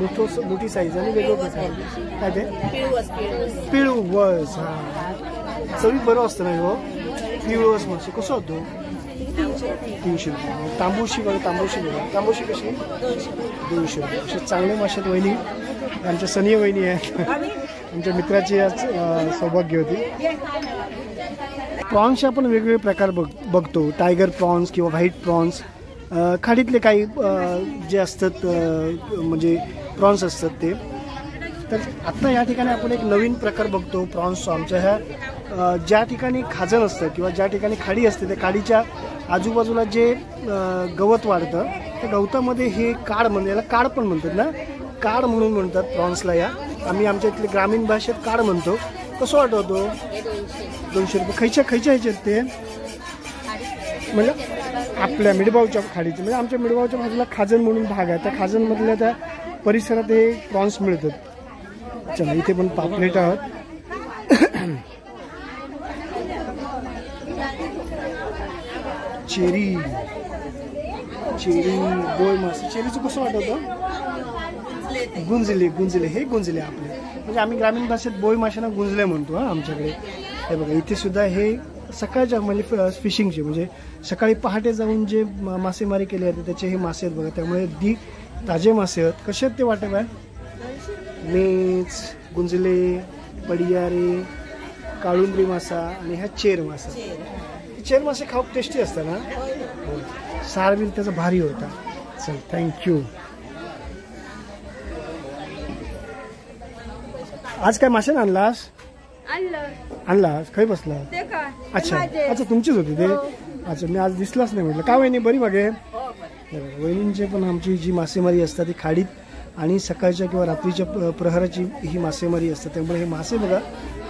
मोठी साईज आणि वेगळं प्रकार काय ते पिळवस. हा चवी बरं असतं ना हो. पिळवस मासे कसं होतो? 300 रुपये. तांबूशी बघा, तांबूशी कशी? 200 रुपये. असे चांगले मासे आहेत वहिनी. आमच्या सनी वहिनी आहेत, आमच्या मित्राची आज सौभाग्य होती. प्रॉन्सचे आपण वेगवेगळे प्रकार बघतो. टायगर प्रॉन्स किंवा व्हाईट प्रॉन्स. खाडीतले काही जे असतात म्हणजे प्रॉन्स असतात ते. तर आत्ता या ठिकाणी आपण एक नवीन प्रकार बघतो प्रॉन्सचा. आमच्या ह्या ज्या ठिकाणी खाजण असतं किंवा ज्या ठिकाणी खाडी असते त्या खाडीच्या आजूबाजूला जे गवत वाढतं त्या गवतामध्ये हे काड म्हणजे याला काड पण म्हणतात ना. काड म्हणून म्हणतात प्रॉन्सला. या आम्ही आमच्या इथले ग्रामीण भाषेत काड म्हणतो. कसं वाटवतो? 200 रुपये. खयच्या ह्याच्यात ते म्हणजे आपल्या मिडबावच्या खाडीचे म्हणजे आमच्या मिडबावच्या बाजूला खाजण म्हणून भाग आहे. त्या खाजणमधल्या त्या परिसरात हे प्रॉन्स मिळतात. चला इथे पण पापलेट आहात. चेरी बोय मासे. चेरीचं कसं वाटतं? गुंजले. हे गुंजले आपले म्हणजे आम्ही ग्रामीण भाषेत बोय माशांना गुंजले म्हणतो. हा आमच्याकडे हे बघा इथे सुद्धा हे सकाळच्या म्हणजे फिशिंगचे म्हणजे सकाळी पहाटे जाऊन जे मासेमारी केली जाते त्याचे हे मासे आहेत बघा. त्यामुळे अगदी ताजे मासे आहेत. कसे आहेत ते वाटत आहे? मेच, गुंजले, पडियारे, काळुंद्री मासा आणि ह्या चेर मासा. चेर मासे खाऊ टेस्टी असतात ना. सार बिल त्याचा भारी होता. चल थँक्यू. आज काय मासे आणलास? खाई बसला. अच्छा तुमचीच होती ते. अच्छा मी आज दिसलाच नाही म्हटलं. का वहिनी बरी बघे? वहिनींचे पण आमची जी मासेमारी असतात ती खाडीत आणि सकाळच्या किंवा रात्रीच्या प्रहराची ही मासेमारी असते. त्यामुळे हे मासे बघा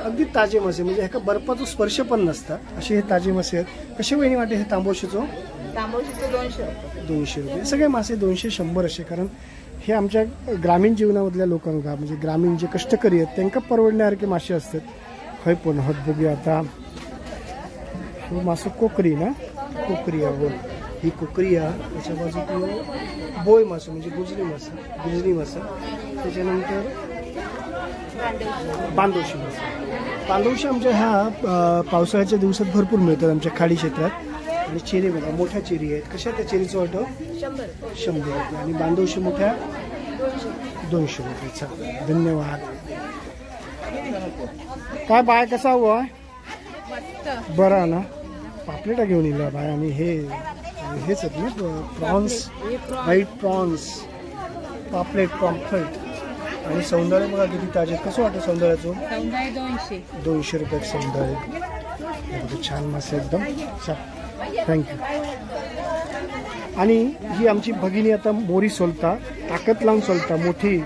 अगदी ताजे मासे म्हणजे ह्या बर्फाचा स्पर्श पण नसतात असे हे ताजे मासे आहेत. कसे वहिनी वाटे हे तांबोशीचं? 200 रुपये. सगळे मासे 200-100 असे. कारण हे आमच्या ग्रामीण जीवनामधल्या लोकांना म्हणजे ग्रामीण जे कष्टकरी आहेत त्यांना परवडण्यासारखे मासे असतात. खय पण हत बघूया आता. हे मासे कोकरी ना. कोकरी आहे ही कोकरी आहे. त्याच्या बाजूला बोय मासा म्हणजे गुजरी मासा. त्याच्यानंतर बांधवशी मासा. बांधवशी आमच्या ह्या पावसाळ्याच्या दिवसात भरपूर मिळतात आमच्या खाडी क्षेत्रात. आणि चेरी बघा मोठ्या चेरी आहेत. कशा त्या चेरीचं वाटं? 100 रुपये. आणि बांधवशी मोठ्या 200 रुपयेचा. धन्यवाद. काय बाय कसा हवा? बरा ना. पापलेटा घेऊन येईल बाय. आणि हेच आहेत ना प्रॉन्स, व्हाईट प्रॉन्स, पापलेट, पॉम्फ्रेट आणि सौंदर्य बघा किती ताजे. कसं वाटतं सौंदर्याचं? 200 रुपयात सौंदर्य. छान मासे एकदम. थँक्यू. आणि ही आमची भगिनी आता मोरी सोलता, ताकद लावून सोलता, मोठी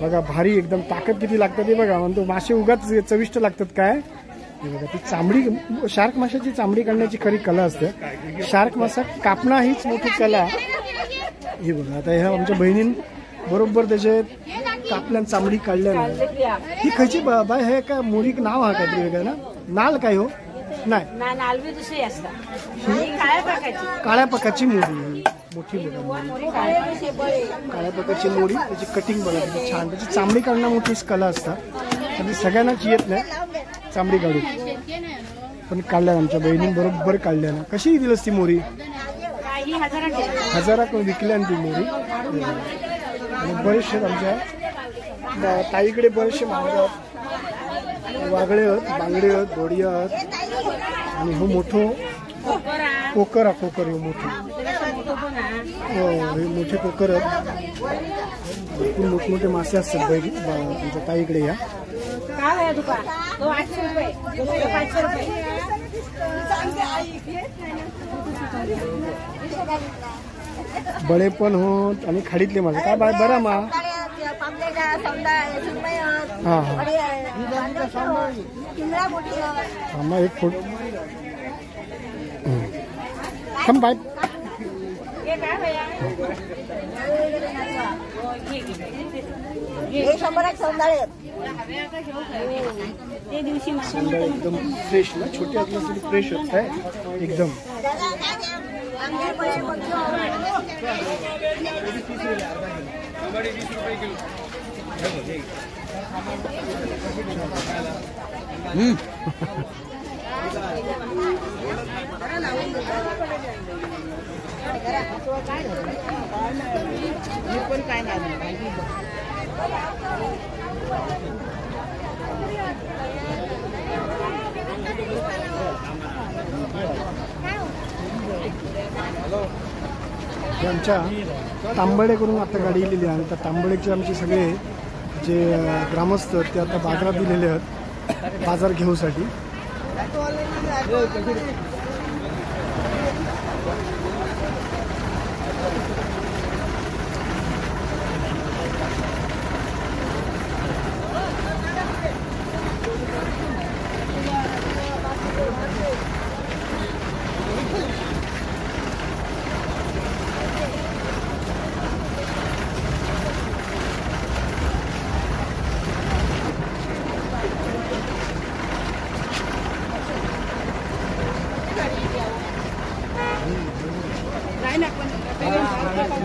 बघा, भारी एकदम, ताकद किती लागतं ते बघा. म्हणतो मासे उगाच चविष्ट लागतात काय. हे बघा, ती चांबडी, शार्क माशाची चांबडी काढण्याची खरी कला असते. शार्क मासा कापणं हीच मोठी कला. हे बघा, आता ह्या आमच्या बहिणीन बरोबर त्याचे कापल्यान चांबडी काढल्या. ही खयची बाय हे का मोरी नाव हा काहीतरी वेगळं ना, नाल काय हो नाही, काळ्या पकाची मोरी, मोठी काळ्या पकाची मोरी. त्याची कटिंग बघा किती छान, त्याची चांबडी काढणं मोठीच कला असतात. आणि सगळ्यांनाच येत नाही चांबडी काढून, पण काढल्या आमच्या बहिणी बरोबर काढल्या ना. कशी दिलंस ती मोरी? 1000 विकल्या ती मोरी. आणि बरेचसे आमच्या ताईकडे बरेचसे मांगडे आहेत, वागळे आहेत, बांगडे आहेत, दोडी आहेत. आणि हो मोठं कोकर हा, कोकर हे मोठे, हो हे मोठे कोकर आहेत. भरपूर मोठमोठे मासे असतात तुमच्या ताईकडे. या बडे पण होत आणि खाडीतले मासे काय बाय बरा मा. हा हा एक फोटो थांब बाय. एकदम फ्रेश ना, छोटे असले फ्रेश होत आहे एकदम. आमच्या तांबडे करून आता गाडी गेलेली आहे. आणि त्या तांबडेचे आमचे सगळे जे ग्रामस्थ ते आता बाजारात दिलेले आहेत बाजार घेऊसाठी.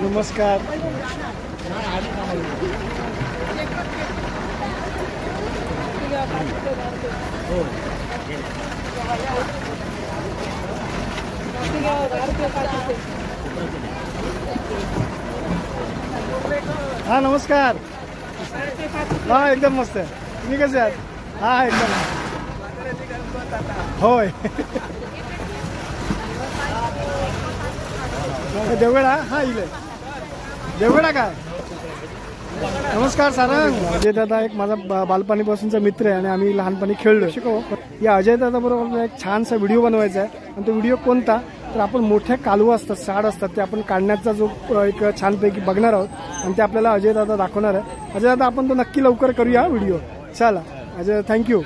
नमस्कार. हा नमस्कार. हा एकदम मस्त आहे. तुम्ही कसे आहात? हा एकदम होय. देवगडा हा इले देवगडा काय. नमस्कार सारंग. अजय दादा एक माझा बालपणीपासूनचा मित्र आहे आणि आम्ही लहानपणी खेळलो. शिकव या अजय दादा बरोबर एक छानसा व्हिडिओ बनवायचा आहे. आणि तो व्हिडिओ कोणता तर आपण मोठ्या कालवा असतात, साड असतात, ते आपण काढण्याचा जो एक छानपैकी बघणार आहोत आणि ते आपल्याला अजय दादा दाखवणार आहे. अजय दादा आपण तो नक्की लवकर करूया व्हिडिओ. चला अजय, थँक्यू.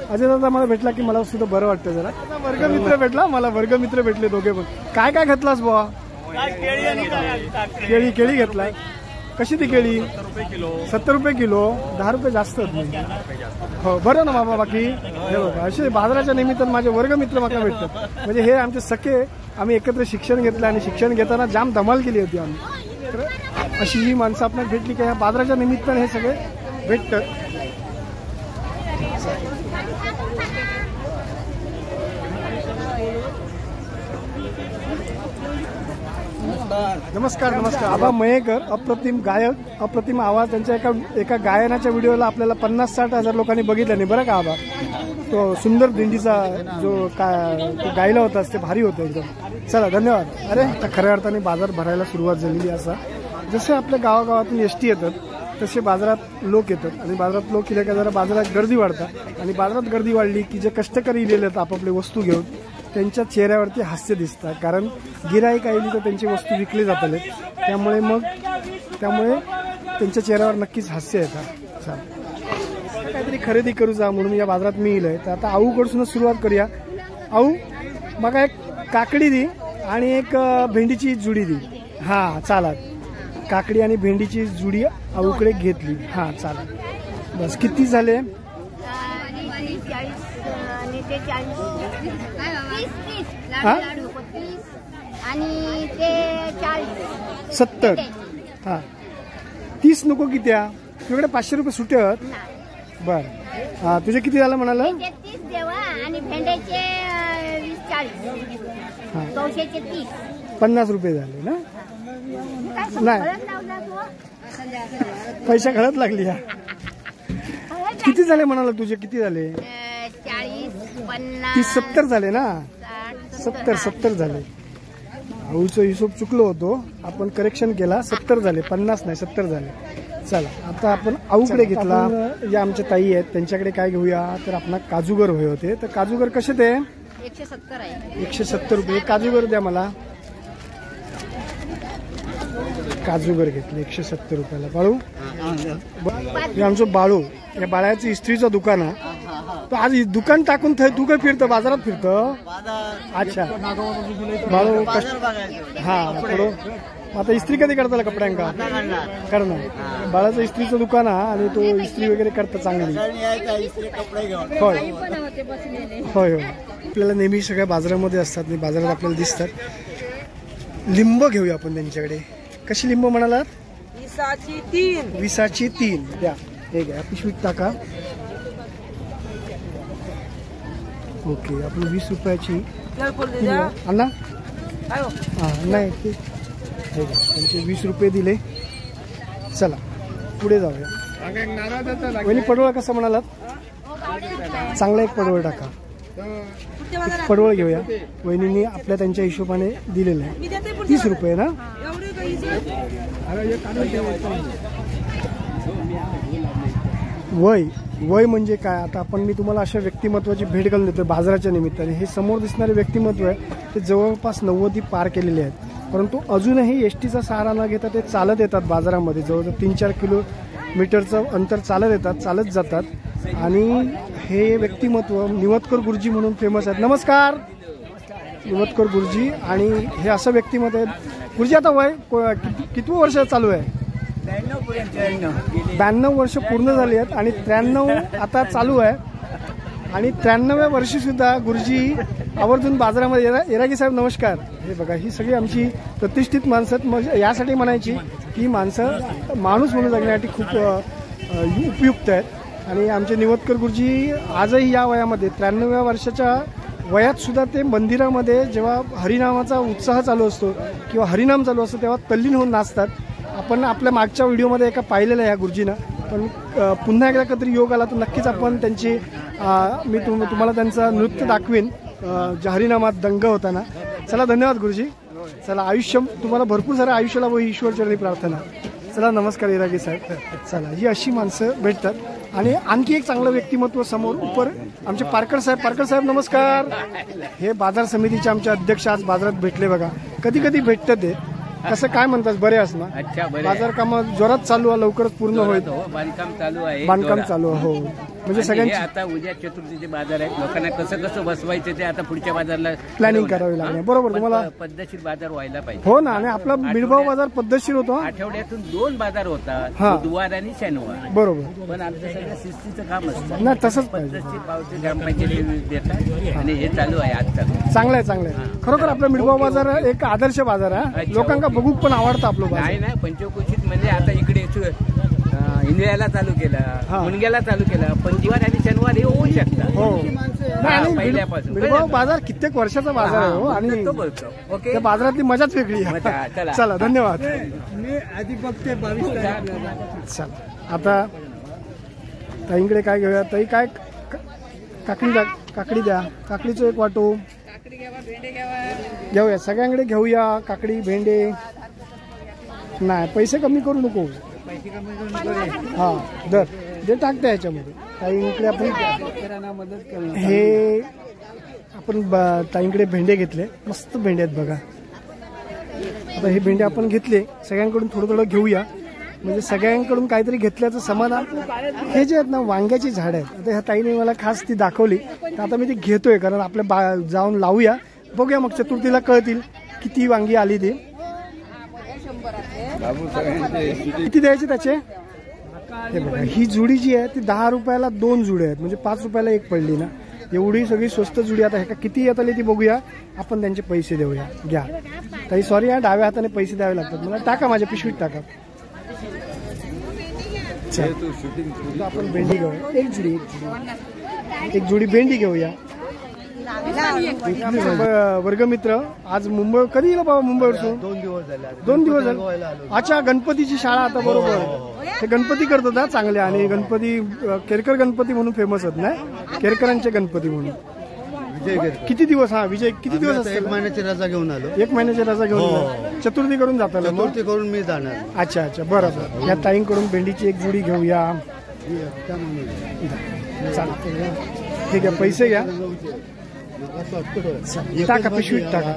अजय दादा मला भेटला की मला सुद्धा बरं वाटतं जरा. वर्गमित्र भेटला मला, वर्गमित्र भेटले दोघे पण. काय काय घेतलास बुवा? केळी केळी घेतलाय. कशी ती केळी? 70 रुपये किलो. 10 रुपये जास्त हो. बरं ना बाबा. बाकी हे बघा असे बाजाराच्या निमित्तानं माझे वर्गमित्र मला भेटतात. म्हणजे हे आमचे सखे, आम्ही एकत्र शिक्षण घेतलं आणि शिक्षण घेताना जाम धमाल केली होती आम्ही. तर अशी ही माणसं आपल्याला भेटली की ह्या बाजाराच्या निमित्तानं हे सगळे भेटतात. नमस्कार नमस्कार. आबा मयेकर अप्रतिम गायक, अप्रतिम आवाज. त्यांच्या एका गायनाच्या व्हिडिओला आपल्याला 50-60 हजार लोकांनी बघितलं नाही बरं का आबा. तो सुंदर दिंडीचा जो तो गायला होता ते भारी होतं एकदम. चला धन्यवाद. अरे आता खऱ्या अर्थाने बाजार भरायला सुरुवात झालेली. असा जसे आपल्या गावागावातून एसटी येतात तसे बाजारात लोक येतात आणि बाजारात लोक येले का जरा बाजारात गर्दी वाढतात. आणि बाजारात गर्दी वाढली की जे कष्टकरी इलेले आहेत आपापले वस्तू घेऊन त्यांच्या चेहऱ्यावरती हास्य दिसतं, कारण गिराईक आली तर त्यांची वस्तू विकली जातले, त्यामुळे त्यांच्या चेहऱ्यावर नक्कीच हास्य येतं. चालेल, काहीतरी खरेदी करू जा म्हणून या बाजारात मी येलोय. तर आता आऊकडसूनच सुरुवात करूया. आऊ बघा, एक काकडी दी आणि एक भेंडीची जुडी दी. हां चालत, काकडी आणि भेंडीची जुडी आऊकडे घेतली. हां चालत, बस. किती झाले? आणि ते 70. हां 30 नको किती? तुझ्याकडे 500 रुपये सुटे आहेत. बरं, हां तुझे किती झालं म्हणाला? 30 देवा आणि भेंड्याचे 20-40. हां 230. 50 रुपये झाले ना? नाही, पैसा घरात लागली. किती झाले म्हणाला तुझे? किती झाले? 40, 50, 30, 70 झाले ना? 70 झाले. आऊचं हिशोब चुकलो होतो, आपण करेक्शन केला. 70 झाले, 50 नाही 70 झाले. चला, आता आपण आऊकडे घेतला. या आमच्या ताई आहेत, त्यांच्याकडे काय घेऊया? तर आपण काजूगर हवे होते. तर काजूगर कसे ते? 170 आहे. 170 रुपये. काजूगर द्या मला. काजूगर घेतले 170 रुपयाला. बाळू, हे आमचं बाळू, या बाळाचं इस्त्रीचं दुकान आहे. तर आज दुकान टाकून तू काय फिरतं? बाजारात फिरतं? अच्छा बाळू. हा थोडं. आता इस्त्री कधी करता कपड्यांका? करणार. बाळाचं इस्त्रीचं दुकान आहे आणि तो इस्त्री वगैरे करतं चांगली. होय होय होय. आपल्याला नेहमी सगळ्या बाजारामध्ये असतात, बाजारात आपल्याला दिसतात. लिंब घेऊया आपण त्यांच्याकडे. कशी लिंब म्हणालात? 20ची 3 द्या. हे घ्या, पिशवीत टाका. ओके, आपण 20 रुपयाची अण्णा. हां नाही ते हे घ्या, त्यांचे 20 रुपये दिले. चला पुढे जाऊया. वहिनी पडवळ कसं म्हणालात? चांगला एक पडवळ टाका. पडवळ घेऊया. वहिनींनी आपल्या त्यांच्या हिशोबाने दिलेलं आहे. 30 रुपये ना? वय म्हणजे काय? आता आपण मी तुम्हाला अशा व्यक्तिमत्वाची भेट घालून देतो बाजाराच्या निमित्ताने. हे समोर दिसणारे व्यक्तिमत्व आहे ते जवळपास 90 पार केलेले आहेत, परंतु अजूनही एसटीचा सहारा न घेता ते चालत येतात बाजारामध्ये. जवळजवळ 3-4 किलोमीटरचं अंतर चालत येतात, चालत जातात. आणि हे व्यक्तिमत्व निवतकर गुरुजी म्हणून फेमस आहेत. नमस्कार निवतकर गुरुजी. आणि हे असं व्यक्तिमत्व आहे. गुरुजी आता वय किती वर्ष चालू आहे? 92 वर्ष पूर्ण झाली आहेत आणि 93 आता चालू आहे. आणि 93व्या वर्षी सुद्धा गुरुजी आवर्जून बाजारामध्ये. येरागी साहेब नमस्कार. हे बघा, ही सगळी आमची प्रतिष्ठित माणसं आहेत. मग यासाठी म्हणायची की माणसं माणूस म्हणून जगण्यासाठी खूप उपयुक्त आहेत. आणि आमचे निवतकर गुरुजी आजही या वयामध्ये 93व्या वर्षाच्या वयात सुद्धा ते मंदिरामध्ये जेव्हा हरिनामाचा उत्साह चालू असतो किंवा हरिनाम चालू असतो तेव्हा तल्लीन होऊन नाचतात. आपण आपल्या मागच्या व्हिडिओमध्ये एका पाहिलेलं आहे या गुरुजींना, पण पुन्हा एकदा कधी योग आला तर नक्कीच आपण त्यांची मी तुम्हाला त्यांचं नृत्य दाखवीन हरिनामात दंग होताना. चला धन्यवाद गुरुजी. चला आयुष्य तुम्हाला भरपूर सारं आयुष्य लाभो ही ईश्वरचरणी प्रार्थना. चला नमस्कार इरागी साहेब. चला ही अशी माणसं भेटतात. आणि आणखी एक चांगलं व्यक्तिमत्व समोर उपर आमचे पारकर साहेब. पारकर साहेब नमस्कार. हे बाजार समितीचे आमचे अध्यक्ष आज बाजारात भेटले बघा. कधी कधी भेटतात ते. कसं काय म्हणतात? बरे असणार? अच्छा, बाजार काम जोरात चालू आहे, लवकरच पूर्ण होईल. बांधकाम चालू आहे. बांधकाम चालू आहे. हो म्हणजे सगळ्यांची आता उद्या चतुर्थीचे बाजार आहेत. लोकांना कसं कसं बसवायचं ते आता पुढच्या बाजारला प्लॅनिंग करावी लागणार. बरोबर, तुम्हाला पद्धतशीर बाजार व्हायला पाहिजे. हो ना. आणि आपला मिळभाव बाजार पद्धतशीर होतो. आठवड्यातून 2 बाजार होतात, बुधवार आणि शनिवार. बरोबर. पण आमचं सगळं शिस्तीचं काम असतं. नाही तसंच पाहिजे. पद्धतशीर पावती ग्रामपंचायत देतात आणि हे चालू आहे आज चालू. चांगलं आहे, चांगलं आहे. खरोखर आपला मिळभाव बाजार एक आदर्श बाजार आहे. लोकांना बघू पण आवडतं आपलं बाजार. नाही ना, पंचकोशीत म्हणजे आता इकडे इंडियाला चालू केला, मुनग्याला चालू केला. पंचवार आणि शनिवार हे होऊ शकतात. हो पहिल्यापासून मिळभाव बाजार कित्येक वर्षाचा बाजार आहे. हो आणि तो बोलतो. ओके, त्या बाजारातली मजाच वेगळी आहे. चला धन्यवाद. मी आधी बघते 22. चला आता ताईंकडे काय घेऊया? ताई काय काकडी द्या. काकडीचं एक वाटो घेऊया. सगळ्यांकडे घेऊया काकडी भेंडे. नाही पैसे कमी करू नको. हा दर दे टाकते ह्याच्यामध्ये. ताईंकडे आपण हे आपण ताईंकडे भेंडे घेतले, मस्त भेंडे आहेत बघा. आता हे भेंडे आपण घेतले, सगळ्यांकडून थोडं थोडं घेऊया, म्हणजे सगळ्यांकडून काहीतरी घेतल्याचं समाधान. हे जे आहेत ना वांग्याची झाडं आहेत, आता ह्या ताईने मला खास ती दाखवली, तर आता मी ती घेतोय, कारण आपल्या जाऊन लावूया, बघूया मग चतुर्थीला कळतील किती वांगी आली ती. किती द्यायचे त्याचे? हे बघा, ही जुडी जी आहे ती 10 रुपयाला 2 जुडे आहेत, म्हणजे 5 रुपयाला एक पडली ना. एवढी सगळी स्वस्त जुडी. आता ह्या किती येत आली ती बघूया, आपण त्यांचे पैसे देऊया. घ्या ताई, सॉरी हा, डाव्या हाताने पैसे द्यावे लागतात मला. टाका माझ्या पिशवीत टाका. आपण भेंडी घेऊया, एक जुडी भेंडी घेऊया. वर्गमित्र आज मुंबई कधी गेला बाबा? मुंबईवरून 2 दिवस झाले. अच्छा, गणपतीची शाळा आता बरोबर. हे गणपती करतात हा चांगले, आणि गणपती केरकर गणपती म्हणून फेमस आहेत ना, केरकरांचे गणपती म्हणून. किती दिवस? हा विजय, किती दिवस असतात? 1 महिन्याची रजा घेऊन आलो. 1 महिन्याची रजा घेऊन चतुर्थी करून जाता? चतुर्थी करून मी जाणार. अच्छा अच्छा, बरोबर. या ताईंकडून भेंडीची एक जुडी घेऊया. चालतं, ठीक आहे, पैसे घ्या, टाका पिशवीत टाका.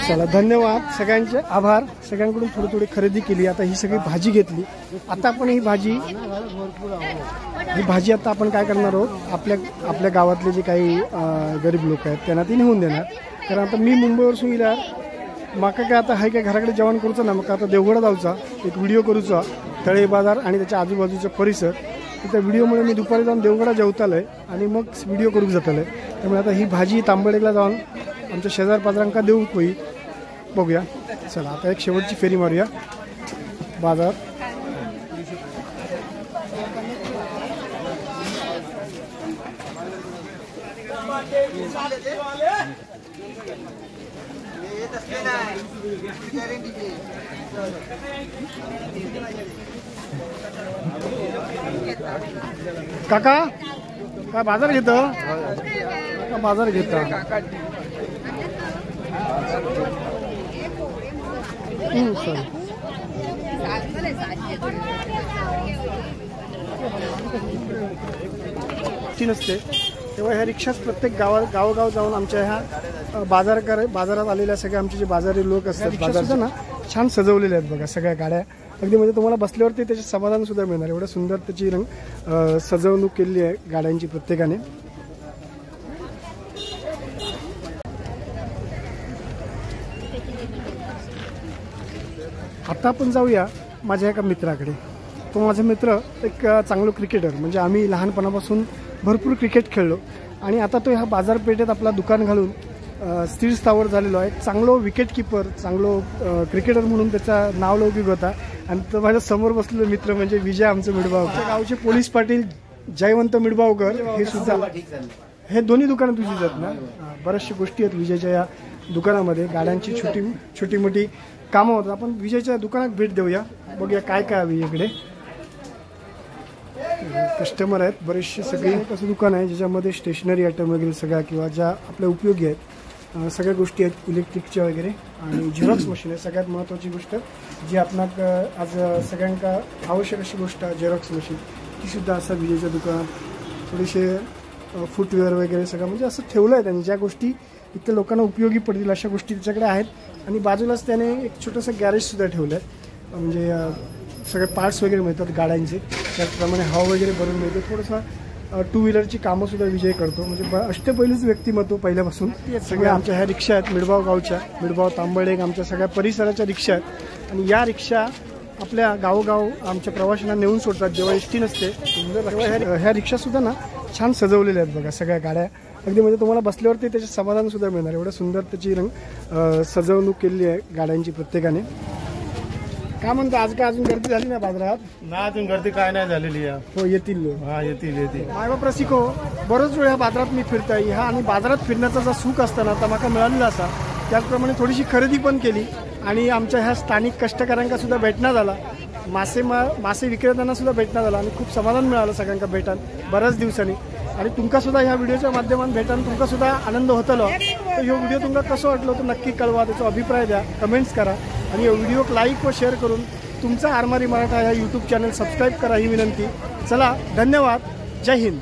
चला, धन्यवाद, सगळ्यांचे आभार. सगळ्यांकडून थोडी खरेदी केली. आता ही सगळी भाजी घेतली. आता आपण ही भाजी आता आपण काय करणार आहोत, आपल्या गावातले जे काही गरीब लोक आहेत त्यांना ती नेऊन देणार. कारण आता मी मुंबईवरून येणार, माका काय आता हाय काय घराकडे जेवण करूचं ना, मग आता देवगड जाऊचा, एक व्हिडिओ करूचा तळे बाजार आणि त्याच्या आजूबाजूचा परिसर. त्या व्हिडिओमुळे मी दुपारी जाऊन देवगडा जेवतालय आणि मग व्हिडिओ करून जातालय. त्यामुळे आता ही भाजी तांबडेला जाऊन आमच्या शेजार पाजारांका देऊ होई. बघूया. चला, आता एक शेवटची फेरी मारूया बाजार. काका काय बाजार घेत? बाजार घेत. नसते तेव्हा ह्या रिक्षाच प्रत्येक गावोगाव जाऊन आमच्या ह्या बाजारात आलेल्या सगळ्या आमचे जे बाजारी लोक असतात, बाजारच्या ना छान सजवलेले आहेत बघा सगळ्या गाड्या. अगदी म्हणजे तुम्हाला बसल्यावरती त्याचे समाधान सुद्धा मिळणार, एवढं सुंदर त्याची सजवणूक केलेली आहे गाड्यांची प्रत्येकाने. आता आपण जाऊया माझ्या एका मित्राकडे. तो माझा मित्र एक चांगला क्रिकेटर, म्हणजे आम्ही लहानपणापासून भरपूर क्रिकेट खेळलो आणि आता तो ह्या बाजारपेठेत आपला दुकान घालून स्थिर स्थावर झालेलो आहे. चांगलो विकेट किपर, चांगलो क्रिकेटर म्हणून त्याचा नावलौकिक होता. आणि तो माझ्या समोर बसलेलो मित्र म्हणजे विजय आमचं मिडबावकर. गावचे पोलीस पाटील जयवंत मिडबावकर हे सुद्धा, हे दोन्ही दुकानं तुझीच आहेत ना. बऱ्याचशा गोष्टी आहेत विजयच्या या दुकानामध्ये, गाड्यांची छोटी मोठी कामं होतात. आपण विजयच्या दुकानात भेट देऊया, बघूया काय काय हवी इकडे. कस्टमर आहेत बरेचसे. सगळे असं दुकान आहे ज्याच्यामध्ये स्टेशनरी आयटम वगैरे सगळ्या किंवा ज्या आपल्या उपयोगी आहेत सगळ्या गोष्टी आहेत, इलेक्ट्रिकच्या वगैरे. आणि झेरॉक्स मशीन आहे सगळ्यात महत्त्वाची गोष्ट जी आपणाक आज सगळ्यांका आवश्यक अशी गोष्ट आहे, झेरॉक्स मशीन. ती सुद्धा असं विजयच्या दुकानात थोडेसे फुटवेअर वगैरे सगळं म्हणजे असं ठेवलं आहे त्यांनी, ज्या गोष्टी इतक्या लोकांना उपयोगी पडतील अशा गोष्टी त्याच्याकडे आहेत. आणि बाजूलाच त्याने एक छोटंसं गॅरेजसुद्धा ठेवलं आहे, म्हणजे सगळे पार्ट्स वगैरे मिळतात गाड्यांचे, त्याचप्रमाणे हवा वगैरे भरून मिळते. थोडंसं 2 व्हीलरची कामंसुद्धा विजय करतो, म्हणजे अष्टपैलूच व्यक्तिमत्व पहिल्यापासून. सगळ्या आमच्या ह्या रिक्षा आहेत मिडबाव गावच्या, मिडबाव तांबडेग आमच्या सगळ्या परिसराच्या रिक्षा आहेत. आणि या रिक्षा आपल्या गावोगाव आमच्या प्रवाशांना नेऊन सोडतात जेव्हा एसटी नसते. ह्या रिक्षासुद्धा ना छान सजवलेल्या आहेत बघा सगळ्या गाड्या. अगदी म्हणजे तुम्हाला बसल्यावरती त्याचे समाधान सुद्धा मिळणार, एवढं सुंदर त्याची सजवणूक केलेली आहे गाड्यांची प्रत्येकाने. काय म्हणतो, आज काय अजून गर्दी झाली ना बाजारात? ना अजून गर्दी काय नाही झालेली आहे. हो, येतील लोक. हा, येतील. मायबाप रसिको, बरोच वेळ ह्या बाजारात मी फिरताय. ह्या आणि बाजारात फिरण्याचा जो सुख असताना आता मला मिळालेला असा, त्याचप्रमाणे थोडीशी खरेदी पण केली. आणि आमच्या ह्या स्थानिक कष्टकऱ्यांका सुद्धा भेटण्यात आला, मासे विक्रेत्यांना सुद्धा भेटण्यात आला. आणि खूप समाधान मिळालं सगळ्यांका भेटान बऱ्याच दिवसांनी. आणि तुमका सुद्धा ह्या व्हिडिओच्या माध्यमातून भेटान तुमका सुद्धा आनंद होतलो. तर ह्यो व्हिडिओ तुमका कसं वाटलो तर नक्की कळवा, त्याचा अभिप्राय द्या, कमेंट्स करा. आणि या व्हिडिओक लाईक व शेअर करून तुमचा आरमारी मराठा या यूट्यूब चॅनल सबस्क्राईब करा ही विनंती. चला, धन्यवाद. जय हिंद.